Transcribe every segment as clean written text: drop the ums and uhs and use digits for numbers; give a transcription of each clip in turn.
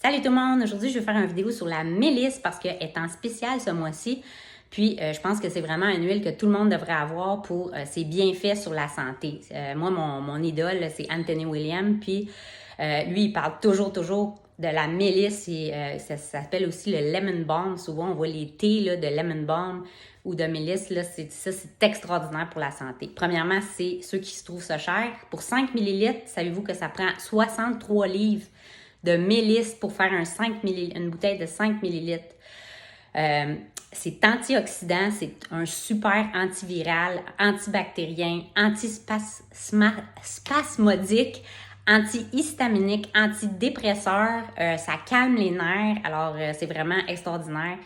Salut tout le monde! Aujourd'hui, je vais faire une vidéo sur la mélisse parce qu'elle est en spécial ce mois-ci. Puis, je pense que c'est vraiment une huile que tout le monde devrait avoir pour ses bienfaits sur la santé. Moi, mon idole, c'est Anthony Williams. Puis, lui, il parle toujours de la mélisse. Et, ça s'appelle aussi le lemon balm. Souvent, on voit les thés là, de lemon balm ou de mélisse. Là, c'est extraordinaire pour la santé. Premièrement, c'est ceux qui se trouvent ça cher. Pour 5 ml, savez-vous que ça prend 63 livres de mélisse pour faire une bouteille de 5 ml. C'est antioxydant, c'est un super antiviral, antibactérien, antispasmodique, antihistaminique, antidépresseur. Ça calme les nerfs, alors c'est vraiment extraordinaire.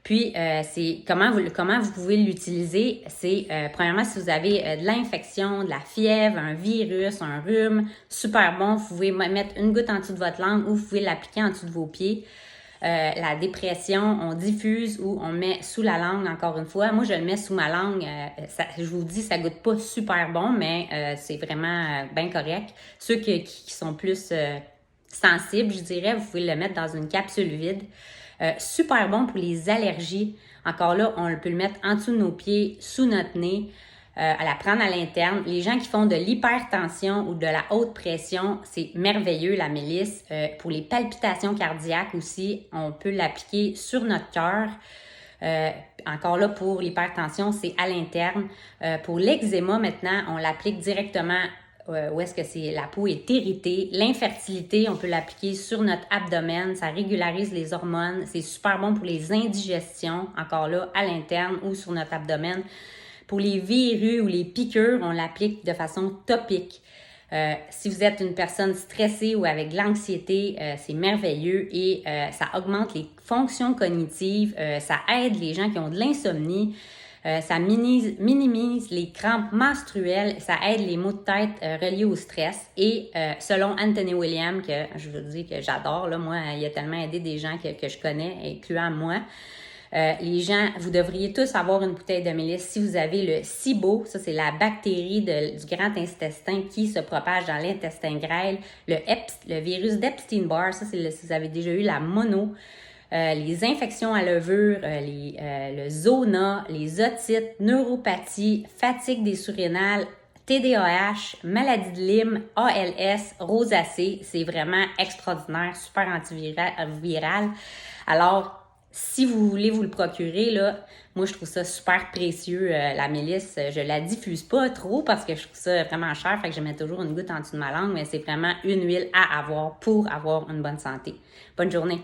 Puis, c'est comment vous pouvez l'utiliser. C'est, premièrement, si vous avez de l'infection, de la fièvre, un virus, un rhume, super bon. Vous pouvez mettre une goutte en dessous de votre langue ou vous pouvez l'appliquer en dessous de vos pieds. La dépression, on diffuse ou on met sous la langue, encore une fois. Moi, je le mets sous ma langue. Je vous dis, ça goûte pas super bon, mais c'est vraiment bien correct. Ceux qui sont plus sensibles, je dirais, vous pouvez le mettre dans une capsule vide. Super bon pour les allergies. Encore là, on peut le mettre en dessous de nos pieds, sous notre nez, à la prendre à l'interne. Les gens qui font de l'hypertension ou de la haute pression, c'est merveilleux la mélisse. Pour les palpitations cardiaques aussi, on peut l'appliquer sur notre cœur. Encore là, pour l'hypertension, c'est à l'interne. Pour l'eczéma, maintenant, on l'applique directement où est-ce que la peau est irritée. L'infertilité, on peut l'appliquer sur notre abdomen. Ça régularise les hormones. C'est super bon pour les indigestions, encore là, à l'interne ou sur notre abdomen. Pour les verrues ou les piqûres, on l'applique de façon topique. Si vous êtes une personne stressée ou avec de l'anxiété, c'est merveilleux et ça augmente les fonctions cognitives. Ça aide les gens qui ont de l'insomnie. Ça minimise les crampes menstruelles, ça aide les maux de tête reliés au stress. Et selon Anthony Williams, que je vous dis que j'adore, là, moi, il a tellement aidé des gens que je connais, incluant moi. Les gens, vous devriez tous avoir une bouteille de mélisse si vous avez le SIBO. Ça, c'est la bactérie du grand intestin qui se propage dans l'intestin grêle. Le virus d'Epstein-Barr, ça, c'est si vous avez déjà eu la mono. Les infections à levure, le zona, les otites, neuropathie, fatigue des surrénales, TDAH, maladie de Lyme, ALS, rosacée, c'est vraiment extraordinaire, super antiviral. Alors, si vous voulez vous le procurer, là, moi je trouve ça super précieux, la mélisse. Je la diffuse pas trop parce que je trouve ça vraiment cher, fait que je mets toujours une goutte en dessous de ma langue, mais c'est vraiment une huile à avoir pour avoir une bonne santé. Bonne journée!